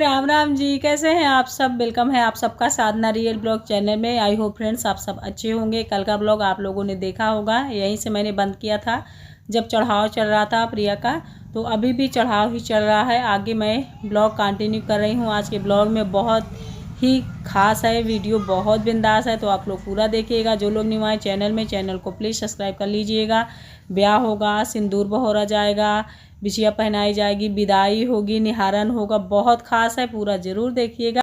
राम राम जी, कैसे हैं आप सब। वेलकम है आप सबका साधना रियल ब्लॉग चैनल में। आई होप फ्रेंड्स आप सब अच्छे होंगे। कल का ब्लॉग आप लोगों ने देखा होगा, यहीं से मैंने बंद किया था जब चढ़ाव चल रहा था प्रिया का। तो अभी भी चढ़ाव ही चल रहा है, आगे मैं ब्लॉग कंटिन्यू कर रही हूँ। आज के ब्लॉग में बहुत ही खास है, वीडियो बहुत बिंदास है, तो आप लोग पूरा देखिएगा। जो लोग न्यू आए चैनल को प्लीज़ सब्सक्राइब कर लीजिएगा। ब्याह होगा, सिंदूर बहोरा जाएगा, बिछिया पहनाई जाएगी, विदाई होगी, निहारन होगा, बहुत खास है, पूरा जरूर देखिएगा।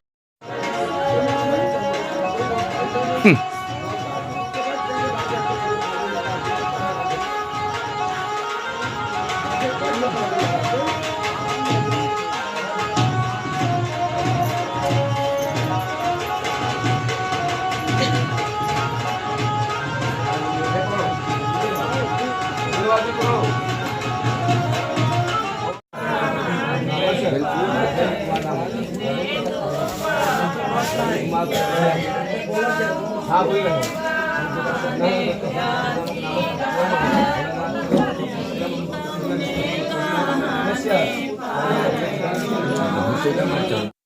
हाँ वही रहे।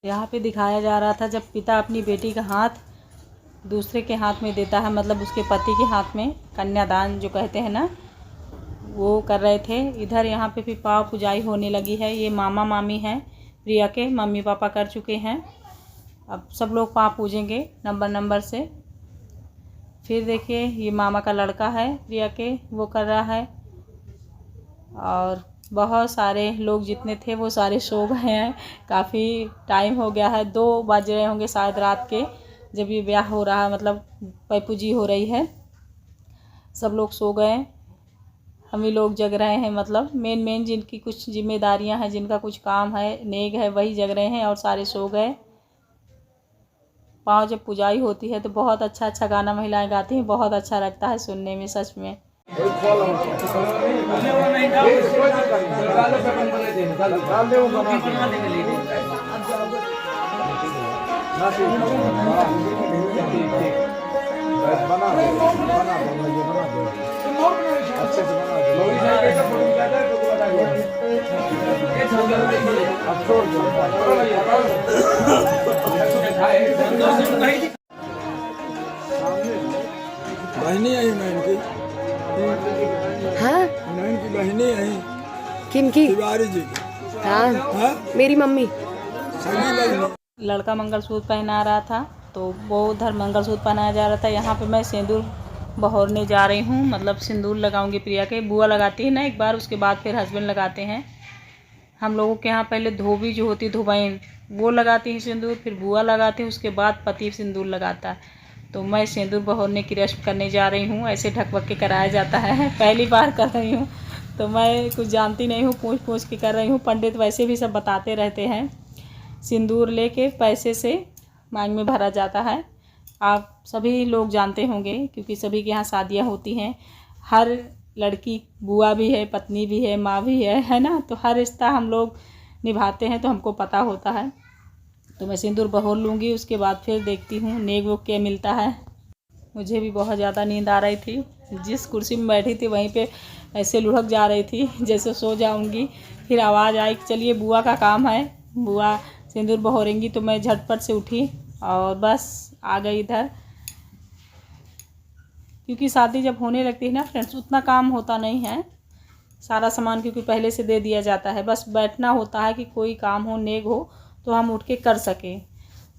यहाँ पे दिखाया जा रहा था जब पिता अपनी बेटी का हाथ दूसरे के हाथ में देता है, मतलब उसके पति के हाथ में कन्यादान जो कहते हैं ना, वो कर रहे थे। इधर यहाँ पे भी पाव पुजाई होने लगी है। ये मामा मामी हैं प्रिया के, मम्मी पापा कर चुके हैं, अब सब लोग पाव पूजेंगे नंबर से। फिर देखिए ये मामा का लड़का है प्रिया के, वो कर रहा है। और बहुत सारे लोग जितने थे वो सारे सो गए हैं। काफ़ी टाइम हो गया है, 2 बज रहे होंगे शायद रात के, जब ये ब्याह हो रहा है, मतलब पैपूजी हो रही है। सब लोग सो गए, हम ही लोग जग रहे हैं। मतलब मेन जिनकी कुछ जिम्मेदारियां हैं, जिनका कुछ काम है, नेग है, वही जग रहे हैं और सारे सो गए। पाँव जब पुजाई होती है तो बहुत अच्छा गाना महिलाएं गाती हैं, बहुत अच्छा लगता है सुनने में, सच में। बहनी आई नैन की। हाँ, नैन की बहनी आई। किन की? तिवारी जी की। हाँ, हाँ? मेरी मम्मी। सगी बहनी। लड़का मंगलसूत्र पहना रहा था तो वो उधर मंगलसूत्र पहनाया जा रहा था। यहाँ पे मैं सिंदूर बहोरने जा रही हूँ, मतलब सिंदूर लगाऊंगी प्रिया के। बुआ लगाती है ना एक बार, उसके बाद फिर हस्बैंड लगाते हैं। हम लोगों के यहाँ पहले धोबी जो होती है, धोबैन, वो लगाती है सिंदूर, फिर बुआ लगाती है, उसके बाद पति सिंदूर लगाता है। तो मैं सिंदूर बहोरने की रस्म करने जा रही हूँ। ऐसे ढकबक के कराया जाता है, पहली बार कर रही हूँ, तो मैं कुछ जानती नहीं हूँ, पूछ के कर रही हूँ। पंडित वैसे भी सब बताते रहते हैं। सिंदूर लेके पैसे से मांग में भरा जाता है, आप सभी लोग जानते होंगे, क्योंकि सभी के यहाँ शादियाँ होती हैं। हर लड़की बुआ भी है, पत्नी भी है, माँ भी है ना, तो हर रिश्ता हम लोग निभाते हैं, तो हमको पता होता है। तो मैं सिंदूर बहोर लूँगी, उसके बाद फिर देखती हूँ नेग वो क्या मिलता है। मुझे भी बहुत ज़्यादा नींद आ रही थी, जिस कुर्सी में बैठी थी वहीं पे ऐसे लुढ़क जा रही थी जैसे सो जाऊँगी। फिर आवाज़ आई कि चलिए बुआ का काम है, बुआ सिंदूर बहोरेंगी। तो मैं झटपट से उठी और बस आ गई इधर, क्योंकि शादी जब होने लगती है ना फ्रेंड्स, उतना काम होता नहीं है। सारा सामान क्योंकि पहले से दे दिया जाता है, बस बैठना होता है कि कोई काम हो, नेग हो, तो हम उठ के कर सकें।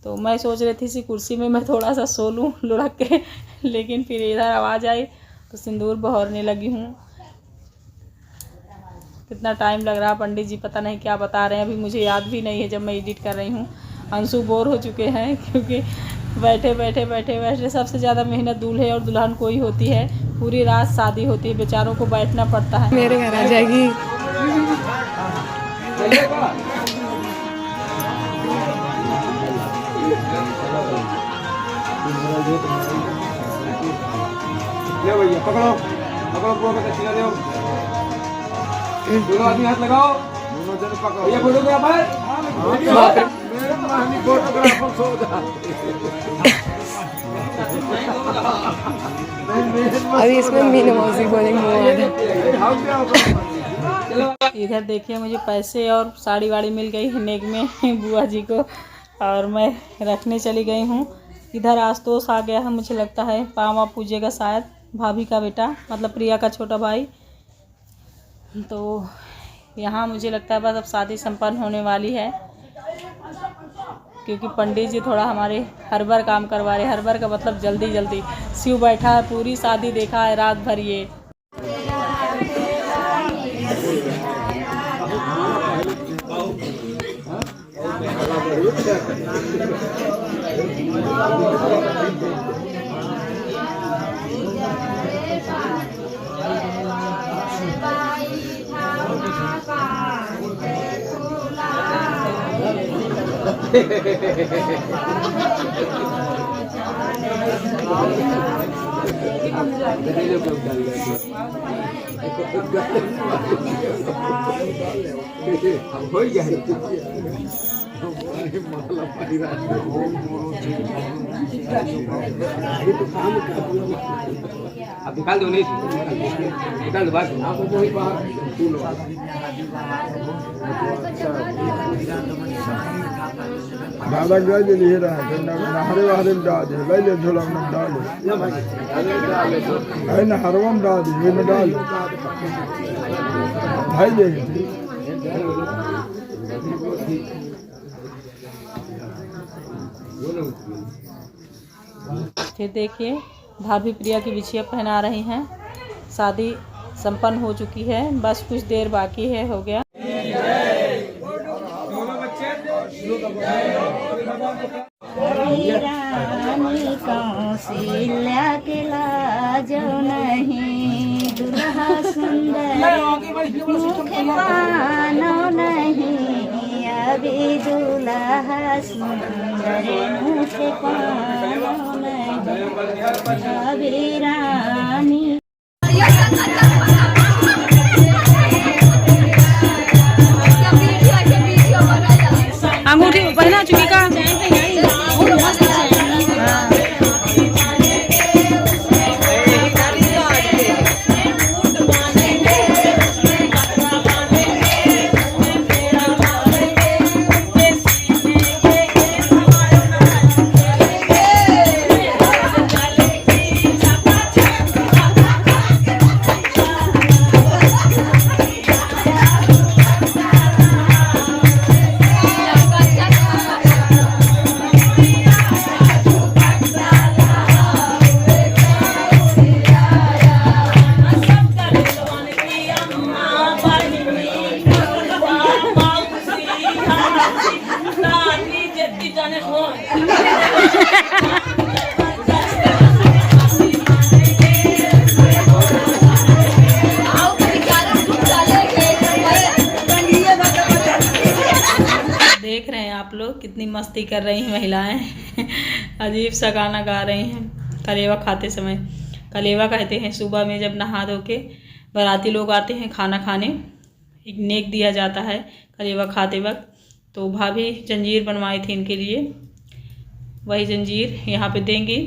तो मैं सोच रही थी इसी कुर्सी में मैं थोड़ा सा सो लूँ लुढ़क के, लेकिन फिर इधर आवाज़ आई तो सिंदूर बहोरने लगी हूँ। कितना टाइम लग रहा, पंडित जी पता नहीं क्या बता रहे हैं, अभी मुझे याद भी नहीं है जब मैं एडिट कर रही हूँ। अंशु बोर हो चुके हैं, क्योंकि बैठे सबसे ज़्यादा मेहनत दूल्हे और दुल्हन को ही होती है। पूरी रात शादी होती है, बेचारों को बैठना पड़ता है। मेरे घर आ जाएगी। ले भैया पकड़ो बुआ का तस्वीर दो, दोनों आदमी हाथ लगाओ, दोनों जन पकड़ो। भैया फोटोग्राफर, मेरे मानी फोटोग्राफर सो जा। अभी इसमें मीना मौसी बोलेंगे। इधर देखिए मुझे पैसे और साड़ी वाड़ी मिल गई नेक में बुआ जी को, और मैं रखने चली गई हूँ। इधर आशुतोष आ गया है, मुझे लगता है पाँव पूजेगा शायद, भाभी का बेटा मतलब प्रिया का छोटा भाई। तो यहाँ मुझे लगता है बस अब शादी संपन्न होने वाली है, क्योंकि पंडित जी थोड़ा हमारे हर बार काम करवा रहे। हर बार का मतलब जल्दी जल्दी। शिव बैठा है, पूरी शादी देखा है रात भर ये। अब निकाल दो, नहीं निकाल दो बात। दादा गए जो ले रहा है हरे वाले में डाल दे, ले ले झोला में डाल दे, ना हरवा में डाल दे, में डाल भाई ये फिर देखिए भाभी प्रिया की बिछिया पहना रही हैं। शादी संपन्न हो चुकी है, बस कुछ देर बाकी है, हो गया। रानी कौशल्या के लाजो नहीं, दुल्हा सुंदर मुख पानो नहीं, अभी दुल्हा सुंदर मुख पानो नहीं, अभी रानी। अंगूठी पहना चुकी का देख रहे हैं आप लोग कितनी मस्ती कर रही हैं महिलाएं। अजीब सा गाना गा रही हैं कलेवा खाते समय। कलेवा कहते हैं सुबह में जब नहा धो के बाराती लोग आते हैं खाना खाने, एक नेक दिया जाता है कलेवा खाते वक्त। तो भाभी जंजीर बनवाई थी इनके लिए, वही जंजीर यहाँ पे देंगी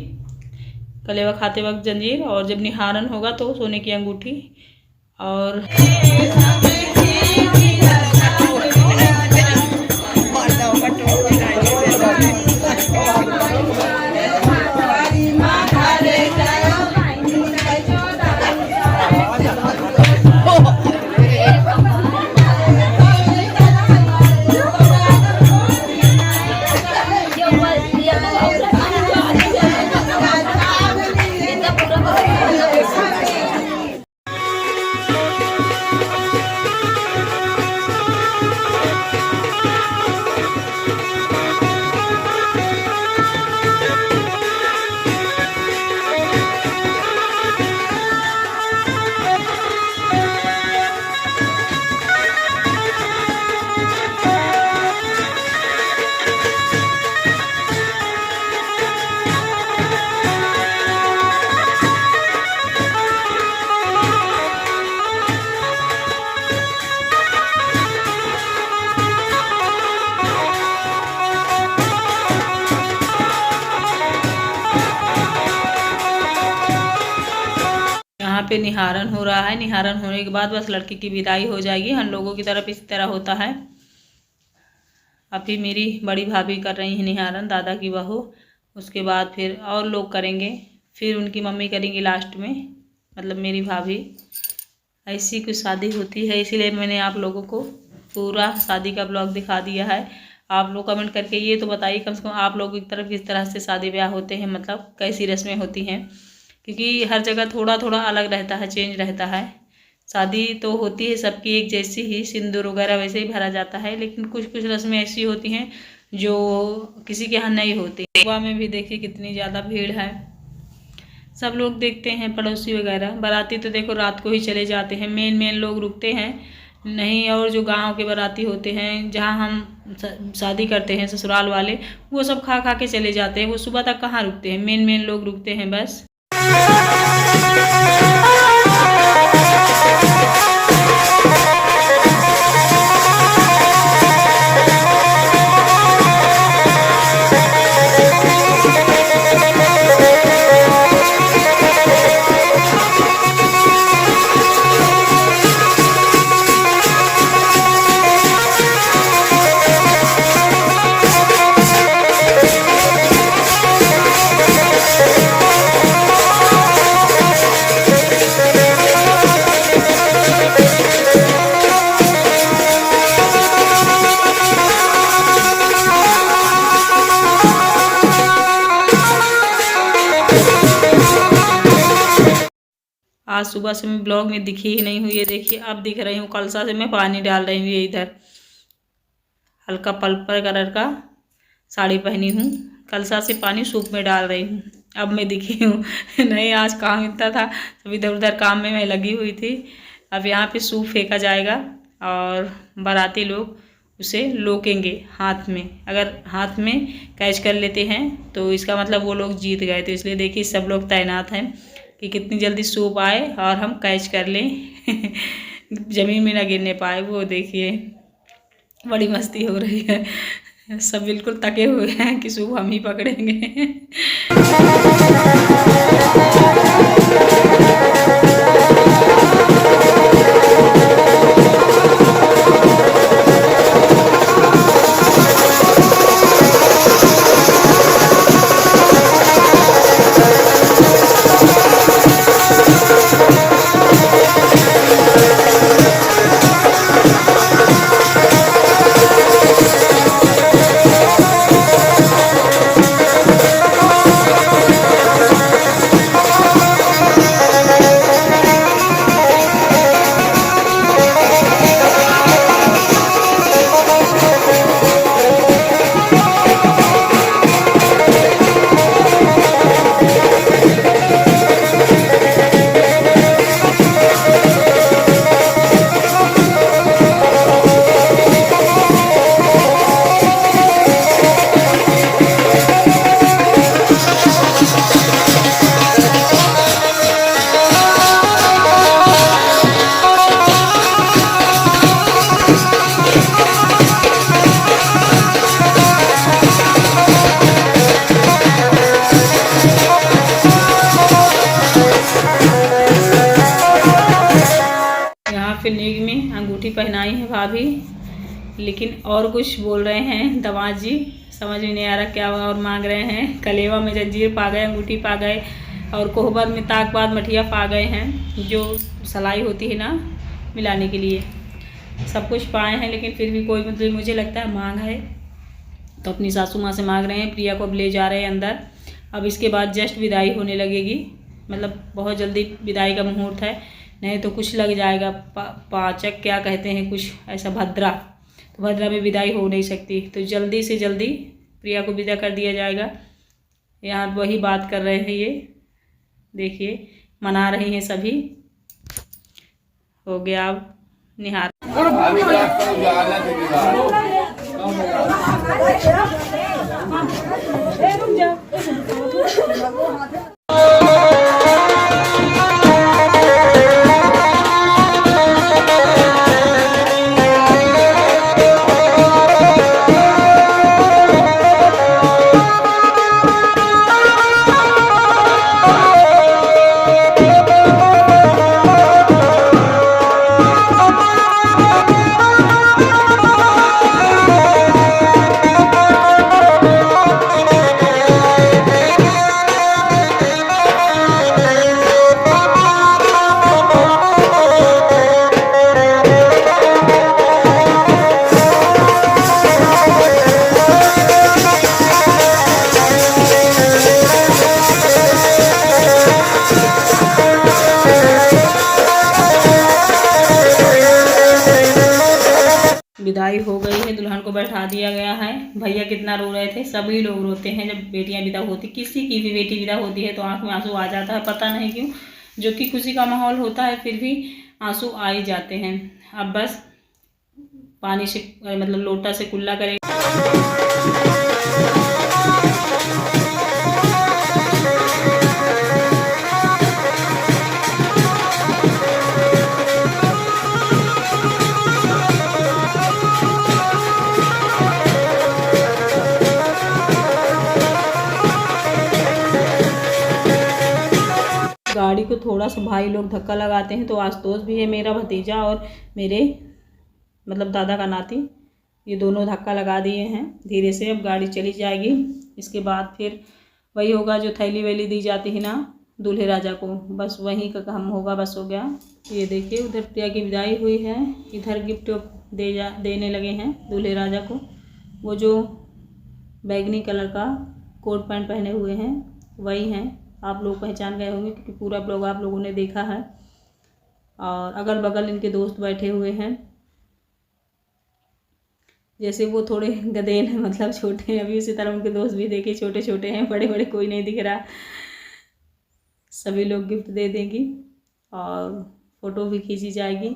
कलेवा खाते वक्त जंजीर, और जब निहारन होगा तो सोने की अंगूठी। और पे निहारन हो रहा है। निहारन होने के बाद बस लड़की की विदाई हो जाएगी। हम लोगों की तरफ इस तरह होता है। अभी मेरी बड़ी भाभी कर रही है निहारन, दादा की बहू। उसके बाद फिर और लोग करेंगे, फिर उनकी मम्मी करेंगी लास्ट में, मतलब मेरी भाभी। ऐसी कुछ शादी होती है, इसीलिए मैंने आप लोगों को पूरा शादी का ब्लॉग दिखा दिया है। आप लोग कमेंट करके ये तो बताइए कम से कम आप लोगों की तरफ किस तरह से शादी ब्याह होते हैं, मतलब कैसी रस्में होती हैं, क्योंकि हर जगह थोड़ा थोड़ा अलग रहता है, चेंज रहता है। शादी तो होती है सबकी एक जैसी ही, सिंदूर वगैरह वैसे ही भरा जाता है, लेकिन कुछ कुछ रस्में ऐसी होती हैं जो किसी के यहाँ नहीं होती। गोवा में भी देखिए कितनी ज़्यादा भीड़ है, सब लोग देखते हैं, पड़ोसी वगैरह। बाराती तो देखो रात को ही चले जाते हैं, मेन लोग रुकते हैं नहीं। और जो गांव के बाराती होते हैं, जहां हम शादी करते हैं ससुराल वाले, वो सब खा खा के चले जाते हैं, वो सुबह तक कहाँ रुकते हैं। मेन लोग रुकते हैं बस। आज सुबह से मैं ब्लॉग में दिखी ही नहीं हुई है, देखिए अब दिख रही हूँ। कलसा से मैं पानी डाल रही हूँ, ये इधर हल्का पर्पल कलर का साड़ी पहनी हूँ, कलसा से पानी सूप में डाल रही हूँ। अब मैं दिखी हूँ नहीं आज काम इतना था, सब इधर उधर काम में मैं लगी हुई थी। अब यहाँ पे सूप फेंका जाएगा और बाराती लोग उसे लोकेंगे हाथ में। अगर हाथ में कैच कर लेते हैं तो इसका मतलब वो लोग जीत गए। तो इसलिए देखिए सब लोग तैनात हैं कि कितनी जल्दी सूप आए और हम कैच कर लें ज़मीन में ना गिरने पाए। वो देखिए बड़ी मस्ती हो रही है, सब बिल्कुल तके हुए हैं कि सूप हम ही पकड़ेंगे फिर में अंगूठी पहनाई है भाभी, लेकिन और कुछ बोल रहे हैं दामाद जी, समझ में नहीं आ रहा क्या और मांग रहे हैं। कलेवा में जंजीर पा गए, अंगूठी पा गए और कोहबर में ताकबाद मठिया पा गए हैं, जो सलाई होती है ना मिलाने के लिए। सब कुछ पाए हैं, लेकिन फिर भी कोई मतलब मुझे लगता है मांग है, तो अपनी सासू माँ से मांग रहे हैं। प्रिया को अब ले जा रहे हैं अंदर। अब इसके बाद जस्ट विदाई होने लगेगी, मतलब बहुत जल्दी विदाई का मुहूर्त है, नहीं तो कुछ लग जाएगा। पाचक क्या कहते हैं कुछ ऐसा, भद्रा, तो भद्रा में विदाई हो नहीं सकती। तो जल्दी से जल्दी प्रिया को विदा कर दिया जाएगा। यहाँ वही बात कर रहे हैं, ये देखिए मना रही हैं सभी। हो गया अब निहार। को बैठा दिया गया है। भैया कितना रो रहे थे। सभी लोग रोते हैं जब बेटियां विदा होती, किसी की भी बेटी विदा होती है तो आंख में आंसू आ जाता है, पता नहीं क्यों। जो कि खुशी का माहौल होता है फिर भी आंसू आ ही जाते हैं। अब बस पानी से मतलब लोटा से कुल्ला करेंगे। गाड़ी को थोड़ा सा भाई लोग धक्का लगाते हैं, तो आशुतोष भी है मेरा भतीजा और मेरे मतलब दादा का नाती, ये दोनों धक्का लगा दिए हैं। धीरे से अब गाड़ी चली जाएगी। इसके बाद फिर वही होगा जो थैली वैली दी जाती है ना दूल्हे राजा को, बस वहीं का काम होगा। बस हो गया। ये देखिए उधर प्रिया की विदाई हुई है, इधर गिफ्ट देने लगे हैं दूल्हे राजा को। वो जो बैगनी कलर का कोट पैंट पहने हुए हैं वही हैं, आप लोग पहचान गए होंगे क्योंकि पूरा ब्लॉग आप लोगों ने देखा है। और अगल बगल इनके दोस्त बैठे हुए हैं। जैसे वो थोड़े गधेल हैं, मतलब छोटे हैं अभी, उसी तरह उनके दोस्त भी देखे छोटे छोटे हैं, बड़े बड़े कोई नहीं दिख रहा। सभी लोग गिफ्ट दे देंगी और फ़ोटो भी खींची जाएगी।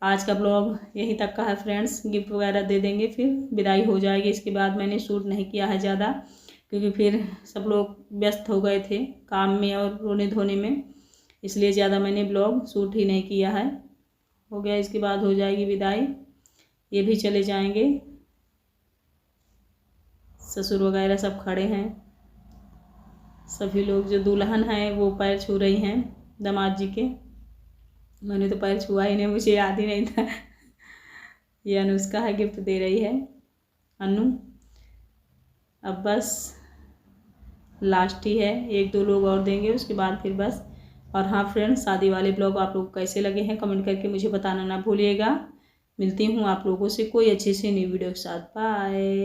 आज का ब्लॉग यहीं तक का है फ्रेंड्स। गिफ्ट वगैरह दे देंगे फिर विदाई हो जाएगी। इसके बाद मैंने शूट नहीं किया है ज़्यादा, क्योंकि फिर सब लोग व्यस्त हो गए थे काम में और रोने धोने में, इसलिए ज़्यादा मैंने ब्लॉग शूट ही नहीं किया है। हो गया, इसके बाद हो जाएगी विदाई। ये भी चले जाएंगे। ससुर वगैरह सब खड़े हैं। सभी लोग, जो दुल्हन हैं वो पैर छू रही हैं दामाद जी के। मैंने तो पैर छुआ ही नहीं, मुझे याद ही नहीं था। ये अनुष्का है, गिफ्ट दे रही है अनु। अब बस लास्ट ही है, 1-2 लोग और देंगे उसके बाद फिर बस। और हाँ फ्रेंड्स, शादी वाले ब्लॉग आप लोग कैसे लगे हैं कमेंट करके मुझे बताना ना भूलिएगा। मिलती हूँ आप लोगों से कोई अच्छी सी न्यू वीडियो के साथ। बाय।